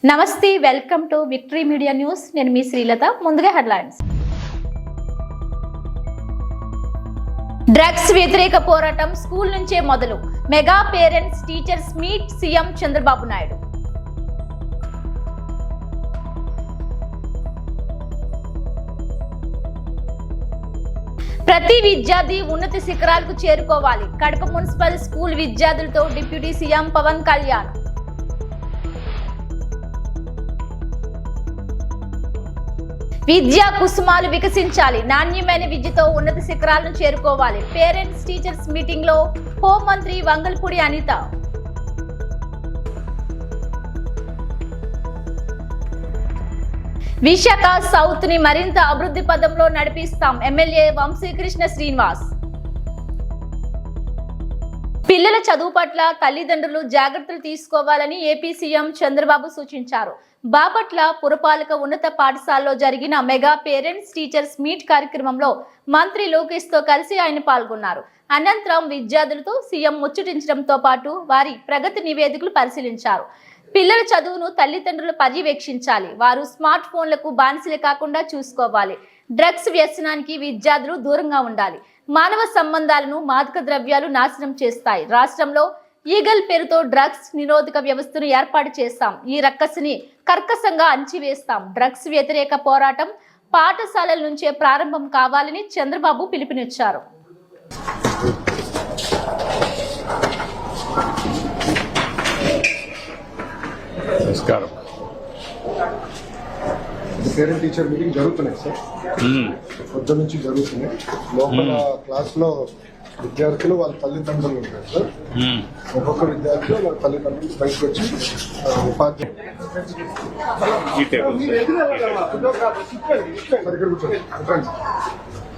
నమస్తే, welcome to victory media news. నేను మీ శ్రీలత. ముందుగా హెడ్లైన్స్. డ్రగ్స్ వ్యతిరేక పోరాటం స్కూల్ నుంచే మొదలు. Mega parents teachers meet CM Chandrababu Naidu. ప్రతి విద్యార్థి ఉన్నత శిఖరాలకు చేరుకోవాలి. కడప మున్సిపల్ స్కూల్ విద్యార్థులతో డిప్యూటీ సీఎం పవన్ కళ్యాణ్. విద్యా కుసుమాలు వికసించాలి. నాణ్యమైన విద్యతో ఉన్నత శిఖరాలను చేరుకోవాలి. పేరెంట్స్ టీచర్స్ మీటింగ్ లో హోంమంత్రి వంగల్పూడి అనిత. విశాఖ సౌత్ ని మరింత అభివృద్ధి పదంలో నడిపిస్తాం. ఎమ్మెల్యే వంశీకృష్ణ శ్రీనివాస్. పిల్లల చదువు పట్ల తల్లిదండ్రులు జాగ్రత్తలు తీసుకోవాలని ఏపీ సీఎం చంద్రబాబు సూచించారు. బాపట్ల పురపాలక ఉన్నత పాఠశాలలో జరిగిన మెగా పేరెంట్స్ టీచర్స్ మీట్ కార్యక్రమంలో మంత్రి లోకేష్ తో కలిసి ఆయన పాల్గొన్నారు. అనంతరం విద్యార్థులతో సీఎం ముచ్చటించడంతో పాటు వారి ప్రగతి నివేదికలు పరిశీలించారు. పిల్లల చదువును తల్లిదండ్రులు పర్యవేక్షించాలి. వారు స్మార్ట్ ఫోన్లకు బానిసలు కాకుండా చూసుకోవాలి. డ్రగ్స్ వ్యసనానికి విద్యార్థులు దూరంగా ఉండాలి. మానవ సంబంధాలను మాదక ద్రవ్యాలు నాశనం చేస్తాయి. రాష్ట్రంలో ఈగల్ పేరుతో డ్రగ్స్ నిరోధక వ్యవస్థను ఏర్పాటు చేస్తాం. ఈ రక్కసిని కర్కశంగా అణచివేస్తాం. డ్రగ్స్ వ్యతిరేక పోరాటం పాఠశాలల నుంచే ప్రారంభం కావాలని చంద్రబాబు పిలుపునిచ్చారు. నమస్కారం. పేరెంట్ టీచర్ మీటింగ్ జరుగుతున్నాయి సార్. పొద్దు నుంచి జరుగుతున్నాయి. లోపల క్లాస్ లో విద్యార్థులు వాళ్ళ తల్లిదండ్రులు ఉంటారు సార్. ఒక్కొక్క విద్యార్థులు వాళ్ళ తల్లిదండ్రులు బయటకు వచ్చి ఉపాధ్యాయులు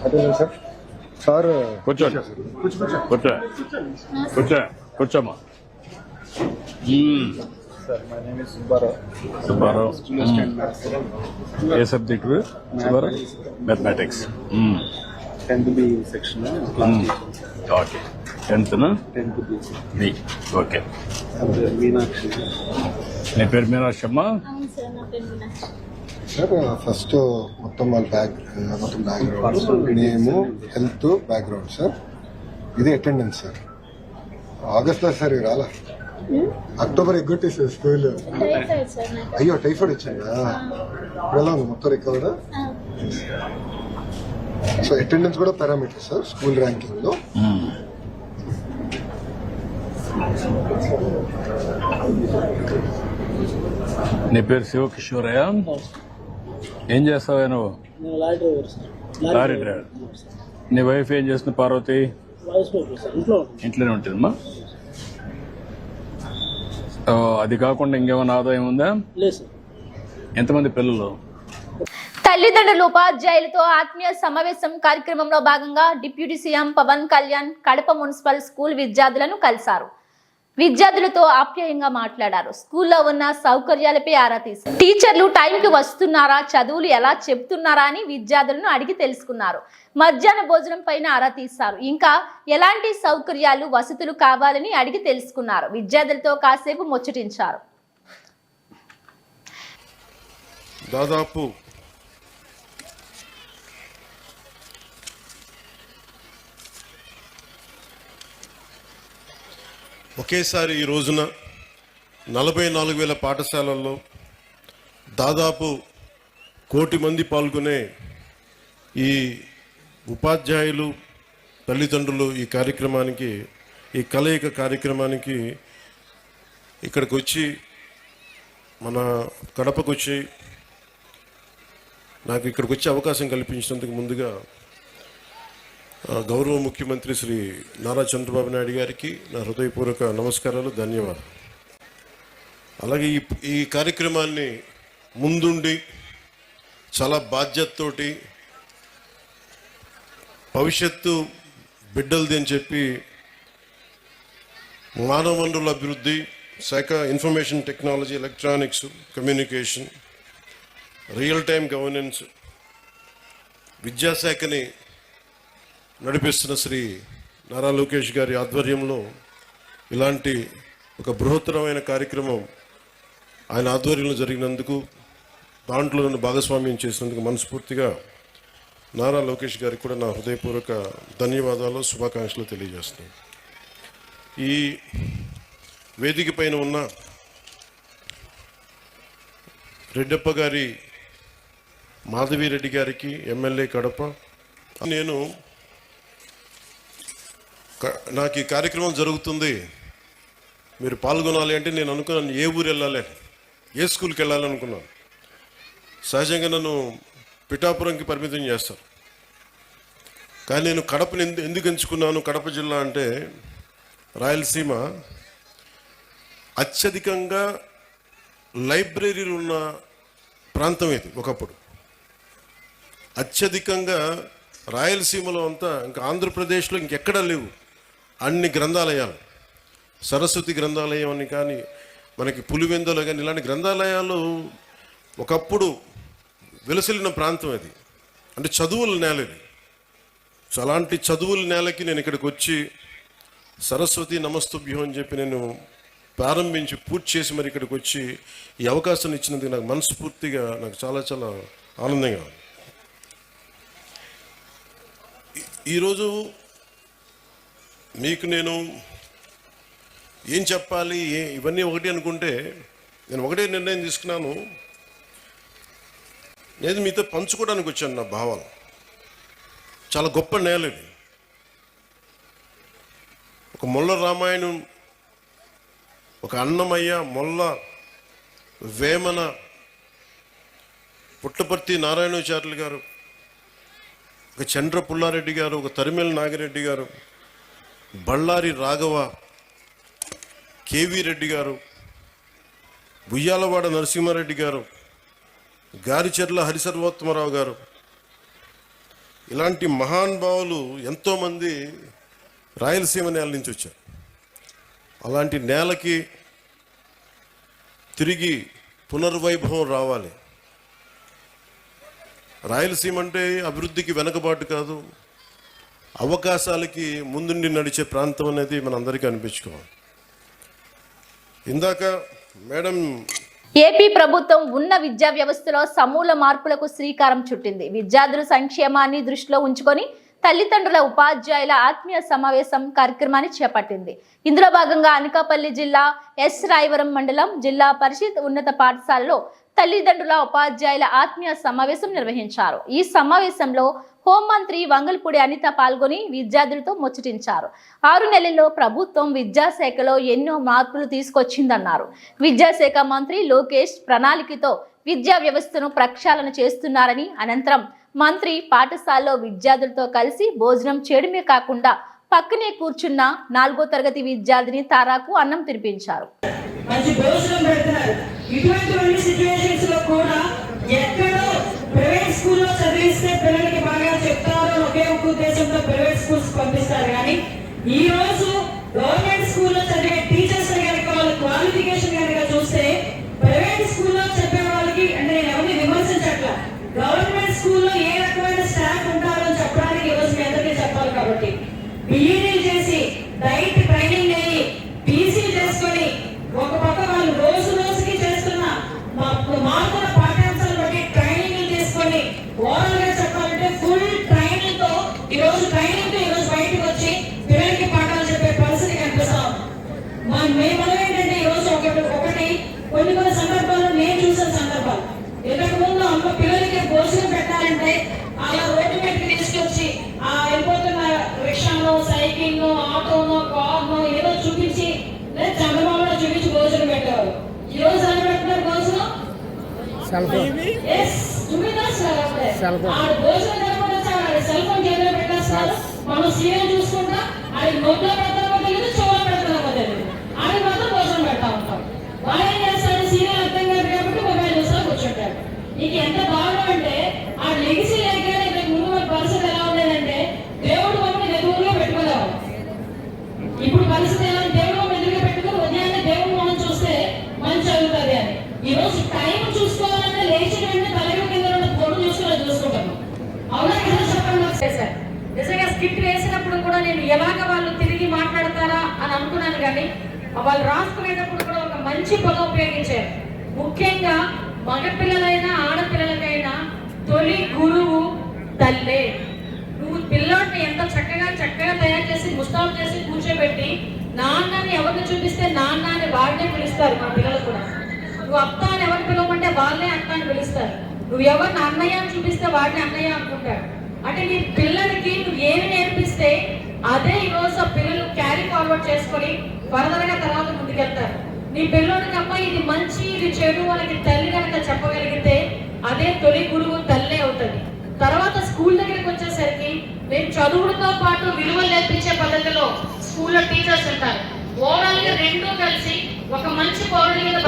అదే సార్. సార్ కూర్చోండి. కూర్చోమ్మా. Sir, my name is Subbarao. A subject Subbarao? Mathematics. 10th B section. Okay. 10th B. Okay. Meenakshi. నీ పేరు మీనాక్షి అమ్మా? సార్, ఫస్ట్ మొత్తం వాళ్ళ బ్యాక్గ్రౌండ్ నేము, హెల్త్ బ్యాక్గ్రౌండ్ సార్. ఇది అటెండెన్స్ సార్. ఆగస్ట్ లో సార్ రాలా, అక్టోబర్ ఎగ్గొట్టేసారు స్కూల్. అయ్యో, టైఫాయిడ్ వచ్చిందా? ఇప్పుడు ఎలా ఉంది మొత్తం రికవర్? సో అటెండెన్స్ కూడా పారామీటర్ సార్ స్కూల్ ర్యాంకింగ్ లో. నీ పేరు శివకిషోరయ్య? ఏం చేస్తావా నువ్వు? Lorry driver. నీ వైఫ్ ఏం చేస్తుంది పార్వతి? ఇంట్లోనే ఉంటుందమ్మా. అది కాకుండా ఇంకేమైనా ఆదాయం ఉందా? ఎంతమంది పిల్లలు? తల్లిదండ్రులు ఉపాధ్యాయులతో ఆత్మీయ సమావేశం కార్యక్రమంలో భాగంగా deputy CM Pawan Kalyan Kadapa municipal school విద్యార్థులను కలిశారు. విద్యార్థులతో ఆప్యాయంగా మాట్లాడారు. స్కూల్లో ఉన్న సౌకర్యాలపై ఆరా తీశారు. టీచర్లు టైంకి వస్తున్నారా, చదువులు ఎలా చెప్తున్నారా అని విద్యార్థులను అడిగి తెలుసుకున్నారు. మధ్యాహ్న భోజనం పైన ఆరా తీశారు. ఇంకా ఎలాంటి సౌకర్యాలు, వసతులు కావాలని అడిగి తెలుసుకున్నారు. విద్యార్థులతో కాసేపు ముచ్చటించారు. దాదాపు ఒకేసారి ఈ రోజున 44,000 పాఠశాలల్లో దాదాపు 1 కోటి మంది పాల్గొనే ఈ ఉపాధ్యాయులు, తల్లిదండ్రులు ఈ కార్యక్రమానికి, ఈ కలయిక కార్యక్రమానికి ఇక్కడికి వచ్చి, మన కడపకు వచ్చి నాకు ఇక్కడికి వచ్చే అవకాశం కల్పించినందుకు ముందుగా గౌరవ ముఖ్యమంత్రి శ్రీ నారా చంద్రబాబు నాయుడు గారికి నా హృదయపూర్వక నమస్కారాలు, ధన్యవాదాలు. అలాగే ఈ కార్యక్రమాన్ని ముందుండి చాలా బాధ్యతతోటి భవిష్యత్తు బిడ్డలది అని చెప్పి మానవ వనరుల అభివృద్ధి శాఖ, information technology, electronics, communication, real time governance విద్యాశాఖని నడిపిస్తున్న శ్రీ నారా లోకేష్ గారి ఆధ్వర్యంలో ఇలాంటి ఒక బృహత్తరమైన కార్యక్రమం ఆయన ఆధ్వర్యంలో జరిగినందుకు, దాంట్లో నన్ను భాగస్వామ్యం చేసినందుకు మనస్ఫూర్తిగా నారా లోకేష్ గారికి కూడా నా హృదయపూర్వక ధన్యవాదాలు, శుభాకాంక్షలు తెలియజేస్తున్నాను. ఈ వేదిక పైన ఉన్న రెడ్డప్ప గారి, మాధవిరెడ్డి గారికి, ఎమ్మెల్యే కడప, నాకు ఈ కార్యక్రమం జరుగుతుంది, మీరు పాల్గొనాలి అంటే నేను అనుకున్నాను ఏ ఊరు వెళ్ళాలి, ఏ స్కూల్కి వెళ్ళాలనుకున్నాను. సహజంగా నన్ను పిఠాపురంకి పరిమితం చేస్తారు, కానీ నేను కడపని ఎందుకు ఎంచుకున్నాను? కడప జిల్లా అంటే రాయలసీమ అత్యధికంగా లైబ్రరీలు ఉన్న ప్రాంతం ఇది. ఒకప్పుడు అత్యధికంగా రాయలసీమలో అంతా, ఇంకా ఆంధ్రప్రదేశ్లో ఇంకెక్కడా లేవు అన్ని గ్రంథాలయాలు. సరస్వతి గ్రంథాలయం అని కానీ, మనకి పులివెందులు కానీ, ఇలాంటి గ్రంథాలయాలు ఒకప్పుడు వెలసిల్లిన ప్రాంతం అది. అంటే చదువుల నేల ఇది. సో అలాంటి చదువుల నేలకి నేను ఇక్కడికి వచ్చి సరస్వతి నమస్తుభ్యం అని చెప్పి నేను ప్రారంభించి పూర్తి చేసి మరి ఇక్కడికి వచ్చి ఈ అవకాశాన్ని ఇచ్చినందుకు నాకు మనస్ఫూర్తిగా నాకు చాలా చాలా ఆనందంగా ఉంది. ఈరోజు మీకు నేను ఏం చెప్పాలి, ఇవన్నీ ఒకటి అనుకుంటే నేను ఒకటే నిర్ణయం తీసుకున్నాను. నేను మీతో పంచుకోవడానికి వచ్చాను నా భావాలు. చాలా గొప్ప నేల ఇది. ఒక మొల్ల రామాయణం, ఒక అన్నమయ్య, మొల్ల, వేమన, పుట్టపర్తి నారాయణాచార్యులు గారు, ఒక చంద్ర పుల్లారెడ్డి గారు, ఒక తరిమేల నాగిరెడ్డి గారు, బళ్ళారి రాఘవ, కేవీ రెడ్డి గారు, బుయ్యాలవాడ నరసింహారెడ్డి గారు, గారిచెర్ల హరిసర్వోత్తమరావు గారు, ఇలాంటి మహానుభావులు ఎంతోమంది రాయలసీమ నేల నుంచి వచ్చారు. అలాంటి నేలకి తిరిగి పునర్వైభవం రావాలి. రాయలసీమ అంటే అభివృద్ధికి వెనకబాటు కాదు, అవకాశాలకి ముందుండి నడిచే ప్రాంతం అనేది మనందరికీ అనిపించుకోవాలి. ఇందాక మేడం, ఏపీ ప్రభుత్వం ఉన్న విద్యా వ్యవస్థలో సమూల మార్పులకు శ్రీకారం చుట్టింది. విద్యార్థుల సంక్షేమాన్ని దృష్టిలో ఉంచుకొని తల్లిదండ్రుల ఉపాధ్యాయుల ఆత్మీయ సమావేశం కార్యక్రమాన్ని చేపట్టింది. ఇందులో భాగంగా అనకాపల్లి జిల్లా ఎస్ రాయవరం మండలం జిల్లా పరిషత్ ఉన్నత పాఠశాలలో తల్లిదండ్రుల ఉపాధ్యాయుల ఆత్మీయ సమావేశం నిర్వహించారు. ఈ సమావేశంలో హోంమంత్రి వంగల్పూడి అనిత పాల్గొని విద్యార్థులతో ముచ్చటించారు. 6 నెలల్లో ప్రభుత్వం విద్యాశాఖలో ఎన్నో మార్పులు తీసుకొచ్చిందన్నారు. విద్యాశాఖ మంత్రి లోకేష్ ప్రణాళికతో విద్యా వ్యవస్థను ప్రక్షాళన చేస్తున్నారని, అనంతరం మంత్రి పాఠశాలలో విద్యార్థులతో కలిసి భోజనం చేయడమే కాకుండా పక్కనే కూర్చున్న 4వ తరగతి విద్యార్థిని తారాకు అన్నం తినిపించారు. మంచి భోజనం పెడుతున్నారు. ఇటువంటి సిచ్యువేషన్స్ లో కూడా ఎక్కడో ప్రైవేట్ స్కూల్లో చదివిస్తే పిల్లలకి బాగా చెప్తారు ఒకే ఒక ఉద్దేశంతో ప్రైవేట్ స్కూల్స్ పంపిస్తారు. కానీ ఈ రోజు గవర్నమెంట్ స్కూల్లో చదివే టీచర్స్ కనుక వాళ్ళ క్వాలిఫికేషన్ కనుక చూస్తే ప్రైవేట్ స్కూల్లో చెప్పే వాళ్ళకి, అంటే నేను ఎవరిని విమర్శించట్లా, గవర్నమెంట్ స్కూల్లో ఏ రకమైన స్టాఫ్ ఉంటారో చెప్పడానికి ఈరోజు మీ అందరికీ చెప్పాలి. కాబట్టి బీఈడీలు చేసి డైట్ ట్రైనింగ్ అయ్యి పీసీ చేసుకొని ఒక పక్క వాళ్ళు రోజు రోజుకి చేస్తున్న మారుతున్న పాఠ్యాంశాలు బట్టి ట్రైనింగ్ చేసుకొని ఓవరాల్ గా చెప్పాలంటే ఫుల్ ట్రైనింగ్ తో ఈరోజు బయటకు వచ్చి పిల్లలకి పాఠాలు చెప్పే పరిస్థితి కనిపిస్తాం. మేము ఏంటంటే ఈరోజు ఒకటి కొన్ని సందర్భాల్లో నేను చూసిన సందర్భాలు, ఇంతకు ముందు అమ్మ పిల్లలకి భోజనం పెట్టాలంటే అలా రోడ్డు మీదకి తీసుకొచ్చి ఆ వెళ్ళిపోతున్న రిక్షానో, సైకిల్నో, ఆటోనో, కార్నో ఏదో చూపించి చంద్రబాబులో చూపించి భోజనం పెట్టేవారు. ఈ రోజు ఎలా పెడుతున్నారు భోజనం? భోజనం జరగకుండా సెల్ ఫోన్ చేతిలో పెట్టేస్తున్నారు. మనం సీరియల్ చూసుకుంటా అది నోట్లో పెడతామో తెలియదు, చెవులో పెడతామో తెలియదు, అది మాత్రం భోజనం పెడతా ఉంటాం. వాళ్ళు ఏం చేస్తారు, సీరియల్ అర్థం కాదు కాబట్టి మొబైల్ చూస్తా కూర్చుంటారు. నీకు ఎంత దారుణం అంటే ఆ లెగిసి లేకనే ముందు పరిస్థితి ఎలా ఉండేదంటే దేవుడు మమ్మల్ని ఎదురుగా పెట్టుకునేవాడు. ఇప్పుడు పరిస్థితి ఎలా, దేవుడు ఎదురుగా పెట్టుకుని ఉదయాన్నే దేవుడు మనం చూస్తే మంచి అవుతుంది అని. ఈ రోజు టైం చూసుకోవాలంటే లేచిన వెంటనే తలగ కింద ఉన్న ఫోన్ చూసుకుంటాం. అవునా కదా చెప్పండి సార్. నిజంగా స్కిట్ వేసినప్పుడు కూడా నేను ఎలాగ వాళ్ళు తిరిగి మాట్లాడతారా అని అనుకున్నాను. కానీ వాళ్ళు రాసుకునేటప్పుడు కూడా ఒక మంచి పదం ఉపయోగించారు. ముఖ్యంగా మగపిల్లలైనా ఆడపిల్లలకైనా తొలి గురువు తల్లే. నువ్వు పిల్లోడిని ఎంత చక్కగా తయారు చేసి ముస్తాబు చేసి కూర్చోబెట్టి నాన్నని ఎవరిని చూపిస్తే నాన్న అని వాళ్ళే పిలుస్తారు. మా పిల్లలు కూడా నువ్వు అత్త అని ఎవరిని పిలవమంటే వాళ్ళే అత్త అని పిలుస్తారు. నువ్వు ఎవరిని అన్నయ్య అని చూపిస్తే వాడిని అన్నయ్య అనుకుంటాడు. అంటే నీ పిల్లలకి నువ్వు ఏమి నేర్పిస్తే అదే ఈరోజు ఆ పిల్లలు క్యారీ ఫార్వర్డ్ చేసుకొని ఫర్దర్గా తర్వాత ముందుకెళ్తారు. నీ పిల్లోడికి అమ్మ ఇది మంచి ఇది చెడు వాళ్ళకి తల్లి కనుక చెప్పగలిగితే అదే తొలి గురువు తల్లే అవుతుంది. తర్వాత స్కూల్ దగ్గరికి వచ్చేసరికి మేము చదువులతో పాటు విలువలు నేర్పించే పద్ధతిలో స్కూల్లో టీచర్స్ ఉంటారు. ఓవరాల్ గా రెండూ కలిసి ఒక మంచి పౌరుడి మీద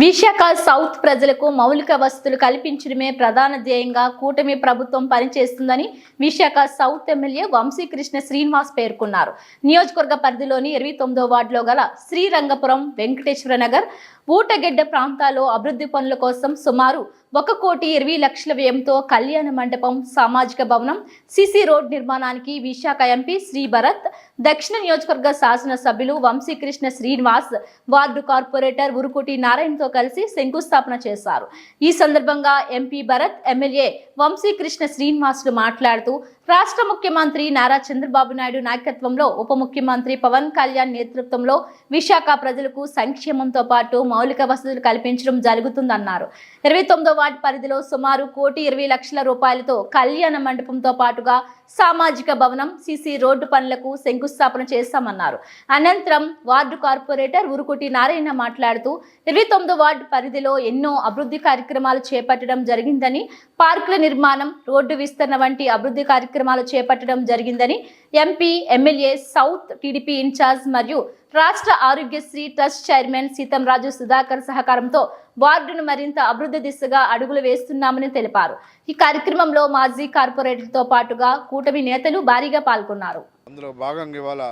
విశాఖ సౌత్ ప్రజలకు మౌలిక వసతులు కల్పించడమే ప్రధాన ధ్యేయంగా కూటమి ప్రభుత్వం పనిచేస్తుందని విశాఖ సౌత్ ఎమ్మెల్యే వంశీకృష్ణ శ్రీనివాస్ పేర్కొన్నారు. నియోజకవర్గ పరిధిలోని 29వ వార్డులో గల శ్రీరంగపురం, వెంకటేశ్వర నగర్, ఊటగెడ్డ ప్రాంతాల్లో అభివృద్ధి పనుల కోసం సుమారు 1,20,00,000 వ్యయంతో కళ్యాణ మండపం, సామాజిక భవనం, సిసి రోడ్ నిర్మాణానికి విశాఖ ఎంపీ శ్రీ భరత్, దక్షిణ నియోజకవర్గ శాసన సభ్యులు వంశీకృష్ణ శ్రీనివాస్, వార్డు కార్పొరేటర్ ఉరుకుటి నారాయణతో కలిసి శంకుస్థాపన చేశారు. ఈ సందర్భంగా ఎంపీ భరత్, ఎమ్మెల్యే వంశీకృష్ణ శ్రీనివాసులు మాట్లాడుతూ రాష్ట్ర ముఖ్యమంత్రి నారా చంద్రబాబు నాయుడు నాయకత్వంలో ఉప ముఖ్యమంత్రి పవన్ కళ్యాణ్ నేతృత్వంలో విశాఖ ప్రజలకు సంక్షేమంతో పాటు మౌలిక వసతులు కల్పించడం జరుగుతుందన్నారు. 29వ వార్డు పరిధిలో సుమారు 1,20,00,000 రూపాయలతో కళ్యాణ మండపంతో పాటుగా సామాజిక భవనం, సిసి రోడ్డు పనులకు శంకుస్థాపన చేశామన్నారు. అనంతరం వార్డు కార్పొరేటర్ ఉరుకుటి నారాయణ మాట్లాడుతూ 29వ వార్డు పరిధిలో ఎన్నో అభివృద్ధి కార్యక్రమాలు చేపట్టడం జరిగిందని, పార్కుల నిర్మాణం, రోడ్డు విస్తరణ వంటి అభివృద్ధి కార్యక్రమాలు చేపట్టడం జరిగిందని MP, MLA, south TDP incharge మరియు రాష్ట్ర ఆరోగ్యశ్రీ ట్రస్ట్ చైర్మన్ సీతంరాజు సుధాకర్ సహకారంతో వార్డును మరింత అభివృద్ధి దిశగా అడుగులు వేస్తున్నామని తెలిపారు. ఈ కార్యక్రమంలో మాజీ కార్పొరేటర్తో పాటుగా కూటమి నేతలు భారీగా పాల్గొన్నారు. అందులో భాగంగా ఇవాళ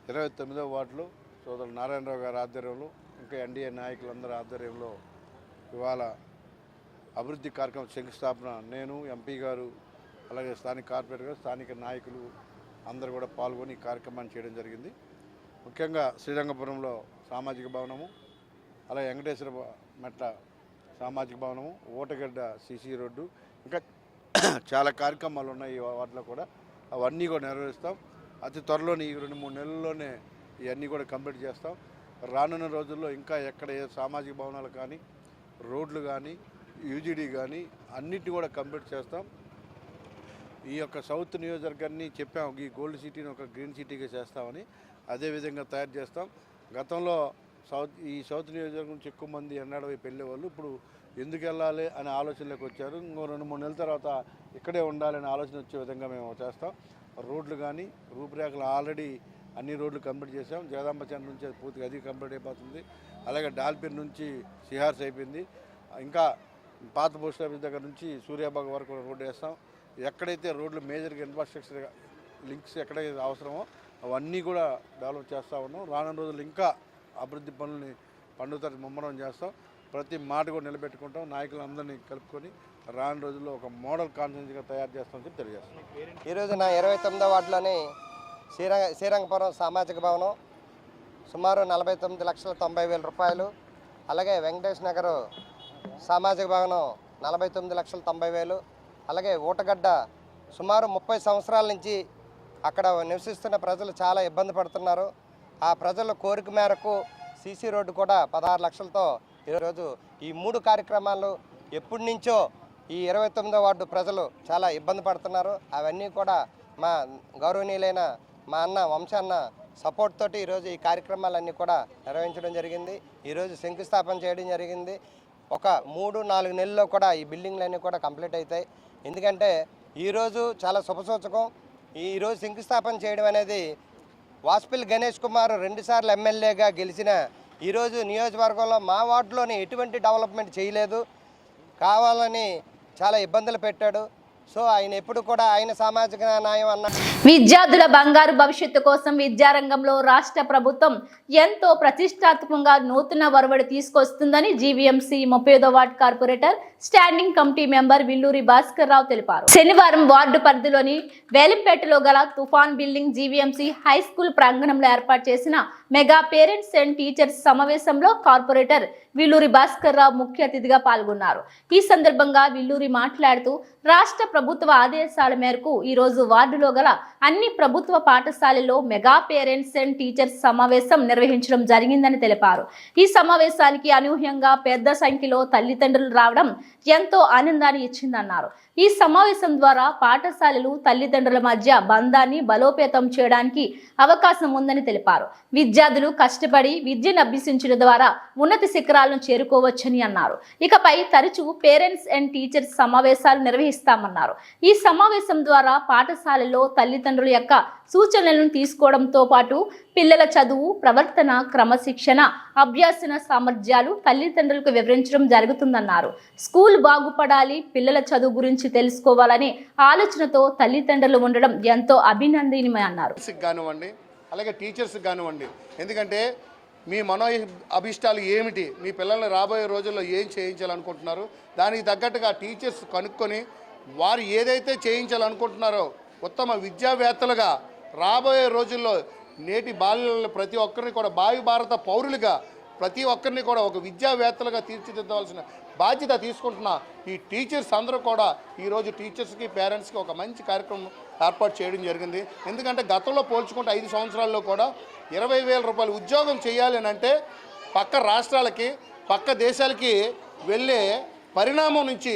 29వ వార్డులో సోదరులు నారాయణరావు గారి ఆధ్వర్యంలో, ఇంకా ఎన్డీఏ నాయకులందరి ఆధ్వర్యంలో ఇవాళ అభివృద్ధి కార్యక్రమం శంకుస్థాపన నేను, ఎంపీ గారు, అలాగే స్థానిక కార్పొరేటర్ గారు, స్థానిక నాయకులు అందరూ కూడా పాల్గొని ఈ కార్యక్రమాన్ని చేయడం జరిగింది. ముఖ్యంగా శ్రీరంగపురంలో సామాజిక భవనము, అలాగే వెంకటేశ్వర మెట్ల సామాజిక భవనము, ఓటగడ్డ సిసి రోడ్డు, ఇంకా చాలా కార్యక్రమాలు ఉన్నాయి ఈ వాటిలో కూడా. అవన్నీ కూడా నెరవేరుస్తాం. అతి త్వరలోనే ఈ 2-3 నెలల్లోనే ఇవన్నీ కూడా కంప్లీట్ చేస్తాం. రానున్న రోజుల్లో ఇంకా ఎక్కడ ఏ సామాజిక భవనాలు కానీ, రోడ్లు కానీ, యూజీడీ కానీ అన్నిటిని కూడా కంప్లీట్ చేస్తాం. ఈ యొక్క సౌత్ నియోజకవర్గాన్ని చెప్పాం, ఈ గోల్డ్ సిటీని ఒక గ్రీన్ సిటీగా చేస్తామని. అదేవిధంగా తయారు చేస్తాం. గతంలో ఈ సౌత్ నియోజకవర్గం నుంచి ఎక్కువ మంది ఎన్నడ వైపు వెళ్ళేవాళ్ళు ఇప్పుడు ఎందుకు వెళ్ళాలి అనే ఆలోచనలోకి వచ్చారు. ఇంకో 2-3 నెలల తర్వాత ఇక్కడే ఉండాలనే ఆలోచన వచ్చే విధంగా మేము చేస్తాం. రోడ్లు కానీ రూపురేఖలు ఆల్రెడీ అన్ని రోడ్లు కంప్లీట్ చేసాం. జగదాంబచంద్ర నుంచి పూర్తిగా అది కంప్లీట్ అయిపోతుంది. అలాగే డాల్పిన్ నుంచి సిహార్స్ అయిపోయింది. ఇంకా పాత పోస్ట్ ఆఫీస్ దగ్గర నుంచి సూర్యాబాగ్ వరకు రోడ్డు వేస్తాం. ఎక్కడైతే రోడ్లు మేజర్గా ఇన్ఫ్రాస్ట్రక్చర్ లింక్స్ ఎక్కడైతే అవసరమో అవన్నీ కూడా డెవలప్ చేస్తూ ఉన్నాం. రానున్న రోజులు ఇంకా అభివృద్ధి పనులని పండుగ ముమ్మరం చేస్తాం. ప్రతి మాట కూడా నిలబెట్టుకుంటాం. నాయకులందరినీ కలుపుకొని రానున్న రోజుల్లో ఒక మోడల్ కాన్ఫరెన్స్గా తయారు చేస్తామని చెప్పి తెలియజేస్తాం. ఈరోజు నా 29వ వార్డులోని శ్రీరంగపురం సామాజిక భవనం సుమారు 49,90,000 రూపాయలు, అలాగే వెంకటేశ్వర నగర్ సామాజిక భవనం 49,90,000, అలాగే ఊటగడ్డ సుమారు 30 సంవత్సరాల నుంచి అక్కడ నివసిస్తున్న ప్రజలు చాలా ఇబ్బంది పడుతున్నారు. ఆ ప్రజల కోరిక మేరకు సీసీ రోడ్డు కూడా 16 లక్షలతో ఈరోజు ఈ 3 కార్యక్రమాలు ఎప్పటి నుంచో ఈ 29వ వార్డు ప్రజలు చాలా ఇబ్బంది పడుతున్నారు. అవన్నీ కూడా మా గౌరవనీయులైన మా అన్న వంశన్న సపోర్ట్ తోటి ఈరోజు ఈ కార్యక్రమాలన్నీ కూడా నిర్వహించడం జరిగింది. ఈరోజు శంకుస్థాపన చేయడం జరిగింది. ఒక 3-4 నెలల్లో కూడా ఈ బిల్డింగ్లన్నీ కూడా కంప్లీట్ అవుతాయి. ఎందుకంటే ఈరోజు చాలా శుభసూచకం. ఈరోజు శంకుస్థాపన చేయడం అనేది వాసుపల్లి గణేష్ కుమార్ 2 సార్లు ఎమ్మెల్యేగా గెలిచిన ఈరోజు నియోజకవర్గంలో మా వార్డులోని ఎటువంటి డెవలప్మెంట్ చేయలేదు, కావాలని చాలా ఇబ్బందులు పెట్టాడు. సో ఆయన ఎప్పుడు కూడా ఆయన సామాజిక న్యాయం అన్న విద్యార్థుల బంగారు భవిష్యత్తు కోసం విద్యారంగంలో రాష్ట్ర ప్రభుత్వం ఎంతో ప్రతిష్టాత్మకంగా నూతన ఒరవడి తీసుకొస్తుందని జీవీఎంసీ 35వ ward corporator standing committee member Villuri Bhaskar Rao తెలిపారు. శనివారం వార్డు పరిధిలోని వేలంపేటలో గల తుఫాన్ బిల్డింగ్ జీవీఎంసీ హై స్కూల్ ప్రాంగణంలో ఏర్పాటు చేసిన మెగా పేరెంట్స్ అండ్ టీచర్స్ సమావేశంలో కార్పొరేటర్ విల్లూరి భాస్కర్ రావు ముఖ్య అతిథిగా పాల్గొన్నారు. ఈ సందర్భంగా విల్లూరి మాట్లాడుతూ రాష్ట్ర ప్రభుత్వ ఆదేశాల మేరకు ఈ రోజు వార్డులో గల అన్ని ప్రభుత్వ పాఠశాలల్లో మెగా పేరెంట్స్ అండ్ టీచర్స్ సమావేశం నిర్వహించడం జరిగిందని తెలిపారు. ఈ సమావేశానికి అనూహ్యంగా పెద్ద సంఖ్యలో తల్లిదండ్రులు రావడం ఎంతో ఆనందాన్ని ఇచ్చిందన్నారు. ఈ సమావేశం ద్వారా పాఠశాలలు తల్లిదండ్రుల మధ్య బంధాన్ని బలోపేతం చేయడానికి అవకాశం ఉందని తెలిపారు. విద్యార్థులు కష్టపడి విద్యను అభ్యసించడం ద్వారా ఉన్నత శిఖరాలను చేరుకోవచ్చని అన్నారు. ఇకపై తరచూ పేరెంట్స్ అండ్ టీచర్స్ సమావేశాలు నిర్వహిస్తామన్నారు. ఈ సమావేశం ద్వారా పాఠశాలలో తల్లిదండ్రుల యొక్క సూచనలను తీసుకోవడంతో పాటు పిల్లల చదువు, ప్రవర్తన, క్రమశిక్షణ, అభ్యాసన సామర్థ్యాలు తల్లిదండ్రులకు వివరించడం జరుగుతుందన్నారు. స్కూల్ బాగుపడాలి, పిల్లల చదువు గురించి తెలుసుకోవాలనే ఆలోచనతో తల్లిదండ్రులు ఉండడం ఎంతో అభినందనీయమన్నారు. కానివ్వండి, అలాగే టీచర్స్కి కానివ్వండి, ఎందుకంటే మీ మనో అభిష్టాలు ఏమిటి, మీ పిల్లల్ని రాబోయే రోజుల్లో ఏం చేయించాలనుకుంటున్నారు, దానికి తగ్గట్టుగా టీచర్స్ కనుక్కొని వారు ఏదైతే చేయించాలనుకుంటున్నారో ఉత్తమ విద్యావేత్తలుగా రాబోయే రోజుల్లో నేటి బాల్యులను ప్రతి ఒక్కరిని కూడా భావి భారత పౌరులుగా ప్రతి ఒక్కరిని కూడా ఒక విద్యావేత్తలుగా తీర్చిదిద్దవలసిన బాధ్యత తీసుకుంటున్న ఈ టీచర్స్ అందరూ కూడా ఈరోజు టీచర్స్కి, పేరెంట్స్కి ఒక మంచి కార్యక్రమం ఏర్పాటు చేయడం జరిగింది. ఎందుకంటే గతంలో పోల్చుకుంటే 5 సంవత్సరాల్లో కూడా 20,000 రూపాయలు ఉద్యోగం చేయాలి అని అంటే పక్క రాష్ట్రాలకి, పక్క దేశాలకి వెళ్ళే పరిణామం నుంచి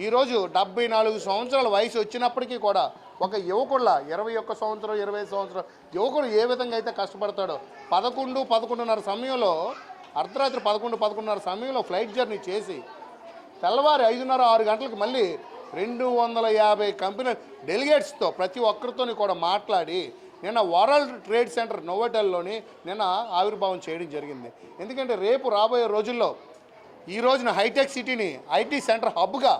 ఈరోజు 74 సంవత్సరాల వయసు వచ్చినప్పటికీ కూడా ఒక యువకుళ్ళ 21 సంవత్సరం, 25 సంవత్సరం యువకుడు ఏ విధంగా అయితే కష్టపడతాడో 11-11:30 సమయంలో, అర్ధరాత్రి 11-11:30 సమయంలో ఫ్లైట్ జర్నీ చేసి తెల్లవారి 5:30-6 గంటలకు మళ్ళీ 250 కంపెనీ డెలిగేట్స్తో ప్రతి ఒక్కరితో కూడా మాట్లాడి నిన్న వరల్డ్ ట్రేడ్ సెంటర్ నోవోటెల్లోని నిన్న ఆవిర్భావం చేయడం జరిగింది. ఎందుకంటే రేపు రాబోయే రోజుల్లో ఈ రోజున హైటెక్ సిటీని ఐటీ సెంటర్ హబ్గా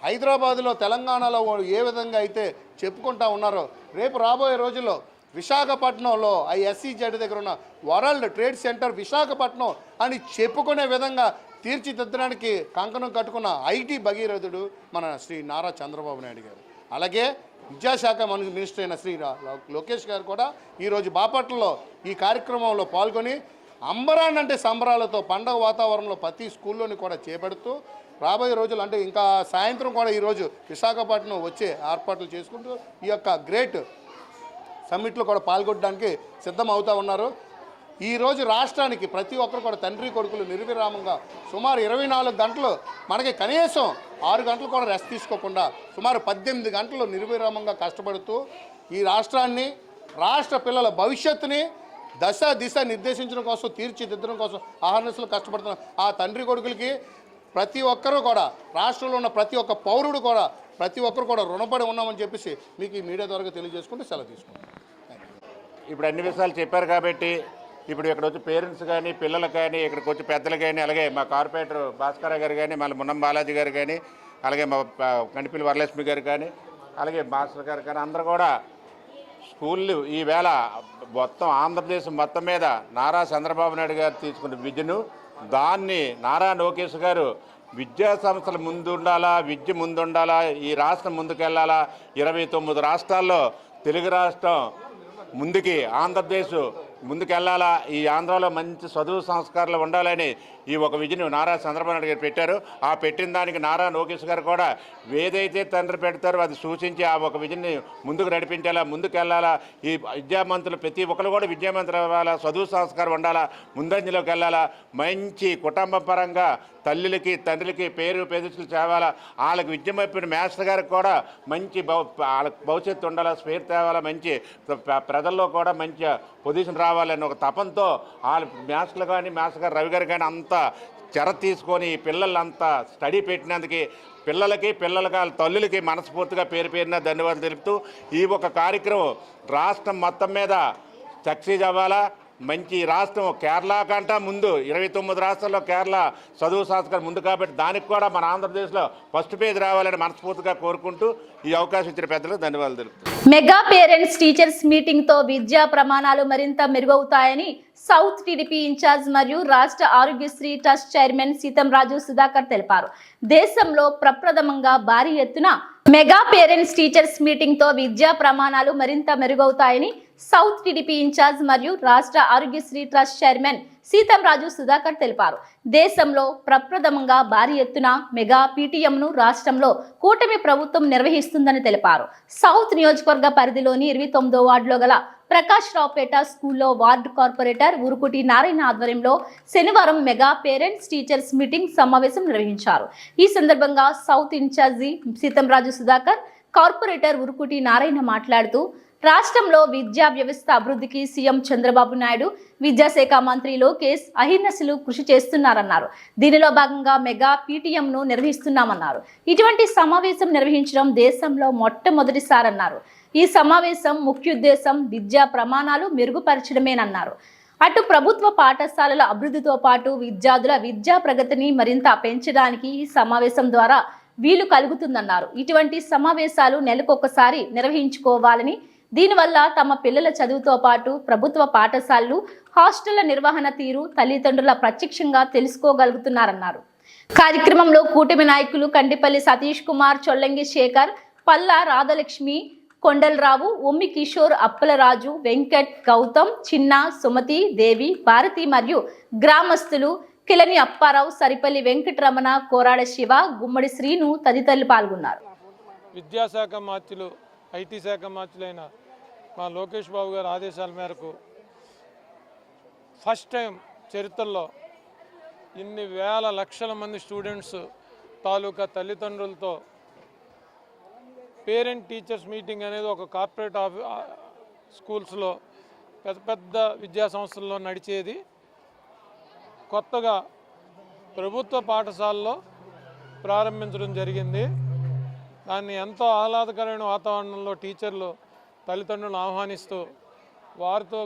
హైదరాబాదులో, తెలంగాణలో ఏ విధంగా అయితే చెప్పుకుంటా ఉన్నారో రేపు రాబోయే రోజుల్లో విశాఖపట్నంలో SEZ దగ్గర ఉన్న వరల్డ్ ట్రేడ్ సెంటర్ విశాఖపట్నం అని చెప్పుకునే విధంగా తీర్చిదిద్దడానికి కంకణం కట్టుకున్న ఐటీ భగీరథుడు మన శ్రీ నారా చంద్రబాబు నాయుడు గారు. అలాగే విద్యాశాఖ మినిస్టర్ అయిన శ్రీ లోకేష్ గారు కూడా ఈరోజు బాపట్లలో ఈ కార్యక్రమంలో పాల్గొని అంబరాన్నంటే సంబరాలతో పండగ వాతావరణంలో ప్రతి స్కూల్లోని కూడా చేపడుతూ రాబోయే రోజులు అంటే ఇంకా సాయంత్రం కూడా ఈరోజు విశాఖపట్నం వచ్చే ఏర్పాట్లు చేసుకుంటూ ఈ యొక్క గ్రేట్ సమ్మిట్లో కూడా పాల్గొనడానికి సిద్ధం అవుతూ ఉన్నారు. ఈరోజు రాష్ట్రానికి ప్రతి ఒక్కరు కూడా తండ్రి కొడుకులు నిర్విరామంగా సుమారు 24 గంటలు, మనకి కనీసం 6 గంటలు కూడా రెస్ట్ తీసుకోకుండా సుమారు 18 గంటలు నిర్విరామంగా కష్టపడుతూ ఈ రాష్ట్రాన్ని, రాష్ట్ర పిల్లల భవిష్యత్తుని దిశ నిర్దేశించడం కోసం, తీర్చిదిద్దడం కోసం అహర్నిశలు కష్టపడుతున్న ఆ తండ్రి కొడుకులకి ప్రతి ఒక్కరూ కూడా, రాష్ట్రంలో ఉన్న ప్రతి ఒక్క పౌరుడు కూడా, ప్రతి ఒక్కరు కూడా రుణపడి ఉన్నామని చెప్పేసి మీకు ఈ మీడియా ద్వారా తెలియజేసుకుంటూ సెలవు తీసుకుంటాం. ఇప్పుడు అన్ని విషయాలు చెప్పారు కాబట్టి ఇప్పుడు ఇక్కడ వచ్చి పేరెంట్స్ కానీ, పిల్లలు కానీ, ఇక్కడికి వచ్చి పెద్దలు కానీ, అలాగే మా కార్పొరేటర్ భాస్కర్ గారు కానీ, మళ్ళీ మున్నం బాలాజీ గారు కానీ, అలాగే మా కంటిపిల్లి వరలక్ష్మి గారు కానీ, అలాగే మాస్టర్ గారు కానీ అందరూ కూడా స్కూళ్ళు ఈవేళ మొత్తం ఆంధ్రప్రదేశ్ మొత్తం మీద నారా చంద్రబాబు నాయుడు గారు తీసుకున్న విద్యను, దాన్ని నారా లోకేష్ గారు విద్యా సంస్థలు ముందుండాలా, విద్య ముందుండాలా, ఈ రాష్ట్రం ముందుకెళ్ళాలా, 29 రాష్ట్రాల్లో తెలుగు రాష్ట్రం ముందుకి, ఆంధ్రప్రదేశ్ ముందుకెళ్ళాలా, ఈ ఆంధ్రాలో మంచి చదువు సంస్కారాలు ఉండాలని ఈ ఒక విజన్ నారా చంద్రబాబు నాయుడు గారు పెట్టారు. ఆ పెట్టిన దానికి నారా లోకేష్ గారు కూడా ఏదైతే తండ్రి పెడతారో అది సూచించి ఆ ఒక విజన్ని ముందుకు నడిపించాలా, ముందుకెళ్ళాలా. ఈ విద్యామంతులు ప్రతి ఒక్కరు కూడా విద్యామంతులు అవ్వాలా, చదువు సంస్కారం ఉండాలా, ముందంజలోకి వెళ్ళాలా, మంచి కుటుంబ పరంగా తల్లులకి, తండ్రులకి పేరు ప్రతిష్టలు తేవాలా, వాళ్ళకి విద్య మప్పిన మాస్టర్ గారికి కూడా మంచి వాళ్ళకి భవిష్యత్తు ఉండాలా, స్ఫూర్తి తేవాలా, మంచి ప్రజల్లో కూడా మంచి పొజిషన్ రావాలని ఒక తపంతో వాళ్ళ మాస్టర్లు కానీ, మాస్టర్ గారు రవి గారు కానీ అంతా చెర తీసుకొని పిల్లలంతా స్టడీ పెట్టినందుకు పిల్లలకి వాళ్ళ తల్లులకి మనస్ఫూర్తిగా పేరున ధన్యవాదాలు తెలుపుతూ ఈ ఒక కార్యక్రమం రాష్ట్రం మొత్తం మీద సక్సెస్ అవ్వాలా. మంచి రాష్ట్రం కేరళ కంటే ముందు 29 రాష్ట్రాల్లో కేరళ చదువు సంస్కారం ముందు కాబట్టి దానికి కూడా మన ఆంధ్రప్రదేశ్లో ఫస్ట్ పేజ్ రావాలని మనస్ఫూర్తిగా కోరుకుంటూ ఈ అవకాశం ఇచ్చిన పెద్దలకు ధన్యవాదాలు తెలుపుతాను. మెగా పేరెంట్స్ టీచర్స్ మీటింగ్ తో విద్యా ప్రమాణాలు మరింత మెరుగవుతాయని సౌత్ టీడీపీ ఇన్ఛార్జ్ మరియు రాష్ట్ర ఆరోగ్యశ్రీ ట్రస్ట్ చైర్మన్ సీతంరాజు సుధాకర్ తెలిపారు. దేశంలో ప్రప్రథమంగా భారీ ఎత్తున మెగా పేరెంట్స్ టీచర్స్ మీటింగ్ తో విద్యా ప్రమాణాలు మరింత మెరుగవుతాయని సౌత్ టీడీపీ ఇన్ఛార్జ్ మరియు రాష్ట్ర ఆరోగ్యశ్రీ ట్రస్ట్ చైర్మన్ సీతంరాజు సుధాకర్ తెలిపారు. దేశంలో ప్రప్రథమంగా భారీ ఎత్తున మెగా పీటీఎంను రాష్ట్రంలో కూటమి ప్రభుత్వం నిర్వహిస్తుందని తెలిపారు. సౌత్ నియోజకవర్గ పరిధిలోని 29వ వార్డులో గల ప్రకాష్ రావుపేట స్కూల్లో వార్డు కార్పొరేటర్ ఉరుకుటి నారాయణ ఆధ్వర్యంలో శనివారం మెగా పేరెంట్స్ టీచర్స్ మీటింగ్ సమావేశం నిర్వహించారు. ఈ సందర్భంగా south incharge Seethamraju Sudhakar, corporator Urukuti Narayana మాట్లాడుతూ రాష్ట్రంలో విద్యా వ్యవస్థ అభివృద్ధికి సీఎం చంద్రబాబు నాయుడు, విద్యాశాఖ మంత్రి లోకేష్ అహిర్నిశలు కృషి చేస్తున్నారన్నారు. దీనిలో భాగంగా మెగా పీటీఎంను నిర్వహిస్తున్నామన్నారు. ఇటువంటి సమావేశం నిర్వహించడం దేశంలో మొట్టమొదటిసారన్నారు. ఈ సమావేశం ముఖ్యోద్దేశం విద్యా ప్రమాణాలు మెరుగుపరచడమేనన్నారు. అటు ప్రభుత్వ పాఠశాలల అభివృద్ధితో పాటు విద్యార్థుల విద్యా ప్రగతిని మరింత పెంచడానికి ఈ సమావేశం ద్వారా వీలు కలుగుతుందన్నారు. ఇటువంటి సమావేశాలు నెలకొకసారి నిర్వహించుకోవాలని, దీనివల్ల తమ పిల్లల చదువుతో పాటు ప్రభుత్వ పాఠశాలలు, హాస్టళ్ల నిర్వహణ తీరు తల్లిదండ్రుల ప్రత్యక్షంగా తెలుసుకోగలుగుతున్నారన్నారు. కార్యక్రమంలో కూటమి నాయకులు కండిపల్లి సతీష్ కుమార్, చొల్లంగి శేఖర్, పల్లా రాధలక్ష్మి, కొండలరావు, ఉమ్మి కిషోర్, అప్పలరాజు, వెంకట్, గౌతమ్, చిన్న, సుమతి, దేవి, భారతి మరియు గ్రామస్తులు కిలని అప్పారావు, సరిపల్లి వెంకటరమణ, కోరాడ శివ, గుమ్మడి శ్రీను తదితరులు పాల్గొన్నారు. విద్యాశాఖ మార్చులు, ఐటీ శాఖ మార్చులైన మా లోకేష్ బాబు గారి ఆదేశాల మేరకు ఫస్ట్ టైం చరిత్రలో ఇన్ని వేల లక్షల మంది స్టూడెంట్స్ తాలూకా తల్లిదండ్రులతో పేరెంట్ టీచర్స్ మీటింగ్ అనేది ఒక కార్పొరేట్ స్కూల్స్లో పెద్ద పెద్ద విద్యా సంస్థల్లో నడిచేది. కొత్తగా ప్రభుత్వ పాఠశాలలో ప్రారంభించడం జరిగింది. దాన్ని ఎంతో ఆహ్లాదకరమైన వాతావరణంలో టీచర్లు తల్లిదండ్రులను ఆహ్వానిస్తూ వారితో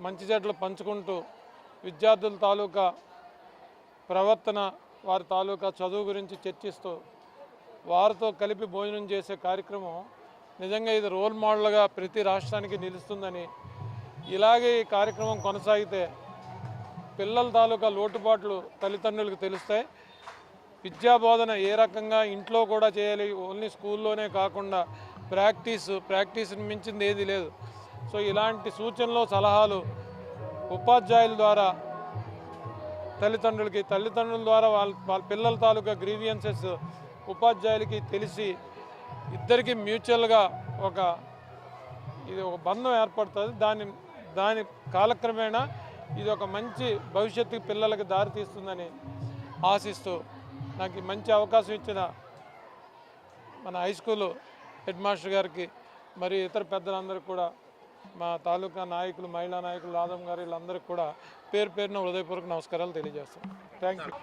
మంచి చెడ్డలు పంచుకుంటూ విద్యార్థుల తాలూకా ప్రవర్తన, వారి తాలూకా చదువు గురించి చర్చిస్తూ వారితో కలిపి భోజనం చేసే కార్యక్రమం నిజంగా ఇది రోల్ మోడల్గా ప్రతి రాష్ట్రానికి నిలుస్తుందని, ఇలాగే ఈ కార్యక్రమం కొనసాగితే పిల్లల తాలూకా లోటుపాట్లు తల్లిదండ్రులకు తెలుస్తాయి. విద్యాబోధన ఏ రకంగా ఇంట్లో కూడా చేయాలి, ఓన్లీ స్కూల్లోనే కాకుండా ప్రాక్టీస్ని మించింది ఏది లేదు. సో ఇలాంటి సూచనలు, సలహాలు ఉపాధ్యాయుల ద్వారా తల్లిదండ్రుల ద్వారా వాళ్ళ పిల్లల తాలూకా గ్రీవియన్సెస్ ఉపాధ్యాయులకి తెలిసి ఇద్దరికి మ్యూచువల్గా ఇది ఒక బంధం ఏర్పడుతుంది. దాని కాలక్రమేణా ఇది ఒక మంచి భవిష్యత్తుకి పిల్లలకి దారితీస్తుందని ఆశిస్తూ నాకు మంచి అవకాశం ఇచ్చిన మన హై స్కూలు హెడ్ మాస్టర్ గారికి మరియు ఇతర పెద్దలందరికీ కూడా, మా తాలూకా నాయకులు, మహిళా నాయకులు, రాధం గారు, వీళ్ళందరికీ కూడా పేరు పేరున హృదయపూర్వక నమస్కారాలు తెలియజేస్తాను. Thank you.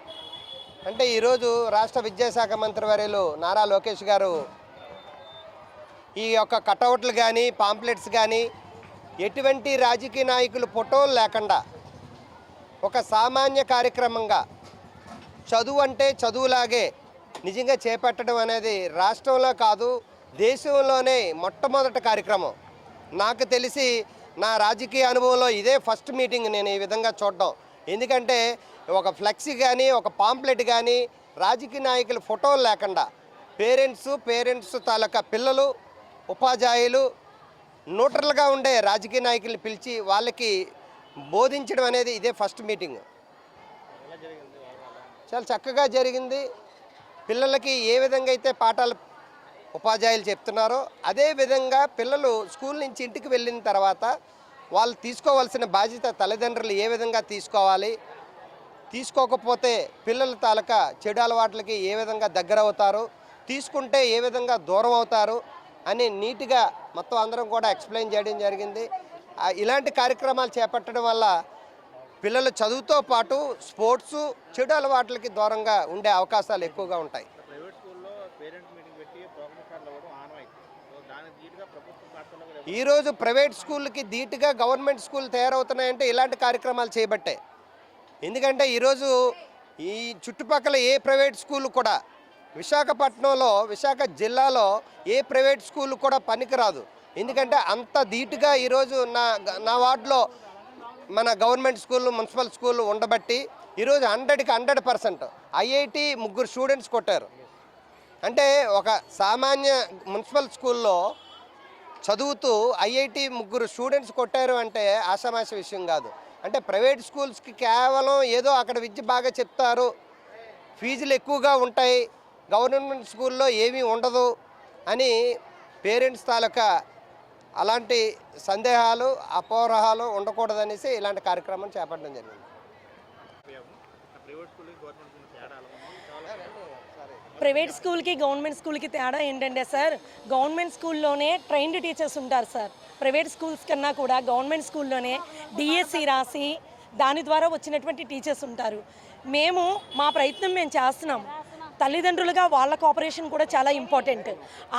అంటే ఈరోజు రాష్ట్ర విద్యాశాఖ మంత్రివర్యులు నారా లోకేష్ గారు ఈ యొక్క కటౌట్లు కానీ, పాంప్లెట్స్ కానీ ఎటువంటి రాజకీయ నాయకులు ఫోటోలు లేకుండా ఒక సామాన్య కార్యక్రమంగా చదువు అంటే చదువులాగే నిజంగా చేపట్టడం అనేది రాష్ట్రంలో కాదు దేశంలోనే మొట్టమొదటి కార్యక్రమం. నాకు తెలిసి నా రాజకీయ అనుభవంలో ఇదే ఫస్ట్ మీటింగ్ నేను ఈ విధంగా చూడడం. ఎందుకంటే ఒక ఫ్లెక్సీ కానీ, ఒక పాంప్లెట్ కానీ రాజకీయ నాయకుల ఫోటోలు లేకుండా పేరెంట్స్ తాలూకా పిల్లలు, ఉపాధ్యాయులు, న్యూట్రల్గా ఉండే రాజకీయ నాయకుల్ని పిలిచి వాళ్ళకి బోధించడం అనేది ఇదే ఫస్ట్ మీటింగ్. చాలా చక్కగా జరిగింది. పిల్లలకి ఏ విధంగా అయితే పాఠాలు ఉపాధ్యాయులు చెప్తున్నారో అదే విధంగా పిల్లలు స్కూల్ నుంచి ఇంటికి వెళ్ళిన తర్వాత వాళ్ళు తీసుకోవాల్సిన బాధ్యత తల్లిదండ్రులు ఏ విధంగా తీసుకోవాలి, తీసుకోకపోతే పిల్లల తాలూకా చెడు అలవాట్లకి ఏ విధంగా దగ్గర అవుతారు, తీసుకుంటే ఏ విధంగా దూరం అవుతారు అని నీట్గా మొత్తం అందరం కూడా ఎక్స్ప్లెయిన్ చేయడం జరిగింది. ఇలాంటి కార్యక్రమాలు చేపట్టడం వల్ల పిల్లలు చదువుతో పాటు స్పోర్ట్స్, చెడు అలవాట్లకి దూరంగా ఉండే అవకాశాలు ఎక్కువగా ఉంటాయి. ఈరోజు ప్రైవేట్ స్కూళ్ళకి ధీటుగా గవర్నమెంట్ స్కూల్ తయారవుతున్నాయంటే ఇలాంటి కార్యక్రమాలు చేయబట్టే. ఎందుకంటే ఈరోజు ఈ చుట్టుపక్కల ఏ ప్రైవేట్ స్కూల్ కూడా విశాఖపట్నంలో, విశాఖ జిల్లాలో ఏ ప్రైవేట్ స్కూల్ కూడా పనికిరాదు. ఎందుకంటే అంత ధీటుగా ఈరోజు నా వార్డులో మన గవర్నమెంట్ స్కూల్, మున్సిపల్ స్కూల్ ఉండబట్టి ఈరోజు 100కి 100% ఐఐటి 3 స్టూడెంట్స్ కొట్టారు. అంటే ఒక సామాన్య మున్సిపల్ స్కూల్లో చదువుతూ ఐఐటి 3 స్టూడెంట్స్ కొట్టారు అంటే ఆషామాషి విషయం కాదు. అంటే ప్రైవేట్ స్కూల్స్కి కేవలం ఏదో అక్కడ విద్య బాగా చెప్తారు, ఫీజులు ఎక్కువగా ఉంటాయి, గవర్నమెంట్ స్కూల్లో ఏమీ ఉండదు అని పేరెంట్స్ తాలూకా అలాంటి సందేహాలు అపోహలు ఉండకూడదనేసి ఇలాంటి కార్యక్రమం చేపట్టడం జరిగింది. ప్రైవేట్ స్కూల్కి గవర్నమెంట్ స్కూల్కి తేడా ఏంటంటే సార్, గవర్నమెంట్ స్కూల్లోనే ట్రైన్డ్ టీచర్స్ ఉంటారు సార్. ప్రైవేట్ స్కూల్స్ కన్నా కూడా గవర్నమెంట్ స్కూల్లోనే డిఎస్సి రాసి దాని ద్వారా వచ్చినటువంటి టీచర్స్ ఉంటారు. మా ప్రయత్నం మేము చేస్తున్నాం. తల్లిదండ్రులుగా వాళ్ళ కోఆపరేషన్ కూడా చాలా ఇంపార్టెంట్.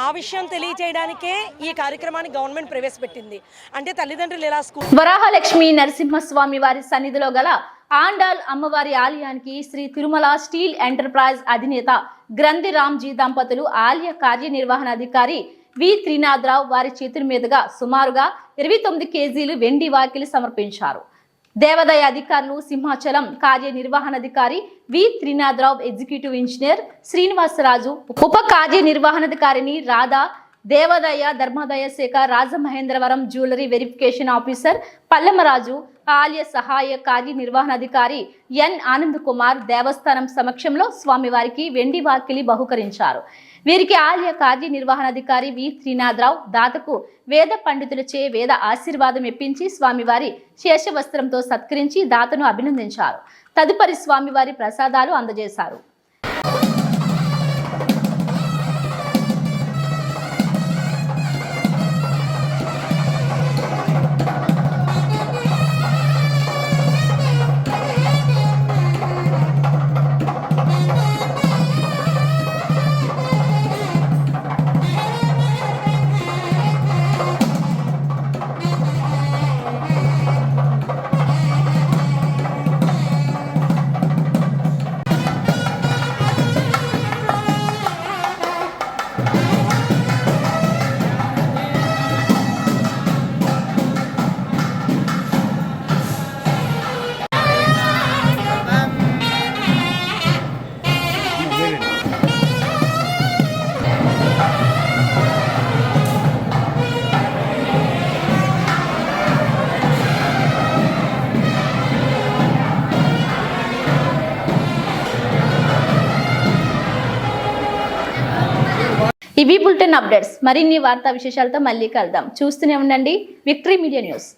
ఆ విషయం తెలియజేయడానికే ఈ కార్యక్రమాన్ని గవర్నమెంట్ ప్రవేశపెట్టింది. అంటే తల్లిదండ్రులు ఇలా స్కూల్ వరాహలక్ష్మి నరసింహస్వామి వారి సన్నిధిలో గల ఆండాల్ అమ్మవారి ఆలయానికి శ్రీ తిరుమల స్టీల్ ఎంటర్ప్రైజ్ అధినేత గ్రంథి రామ్జీ దంపతులు ఆలయ కార్యనిర్వహణాధికారి వి త్రినాథరావు వారి చేతుల మీదుగా సుమారుగా 29 కేజీలు వెండి వాకిలి సమర్పించారు. దేవాదాయ అధికారులు సింహాచలం కార్యనిర్వహణాధికారి వి త్రినాథరావు, ఎగ్జిక్యూటివ్ ఇంజనీర్ శ్రీనివాసరాజు, ఉప కార్యనిర్వహణాధికారిని రాధా, దేవాదాయ ధర్మాదాయ శాఖ రాజమహేంద్రవరం జ్యువెలరీ వెరిఫికేషన్ ఆఫీసర్ పల్లమరాజు, ఆలయ సహాయ కార్యనిర్వహణాధికారి ఎన్ ఆనంద్ కుమార్ దేవస్థానం సమక్షంలో స్వామివారికి వెండి వాకిలి బహుకరించారు. వీరికి ఆలయ కార్యనిర్వహణాధికారి వి త్రినాథరావు దాతకు వేద పండితులచే వేద ఆశీర్వాదం ఇప్పించి స్వామివారి శేషవస్త్రంతో సత్కరించి దాతను అభినందించారు. తదుపరి స్వామివారి ప్రసాదాలు అందజేశారు. ఇవి బులెటిన్ అప్డేట్స్. మరిన్ని వార్తా విశేషాలతో మళ్ళీ కలుద్దాం. చూస్తూనే ఉండండి విక్టరీ మీడియా న్యూస్.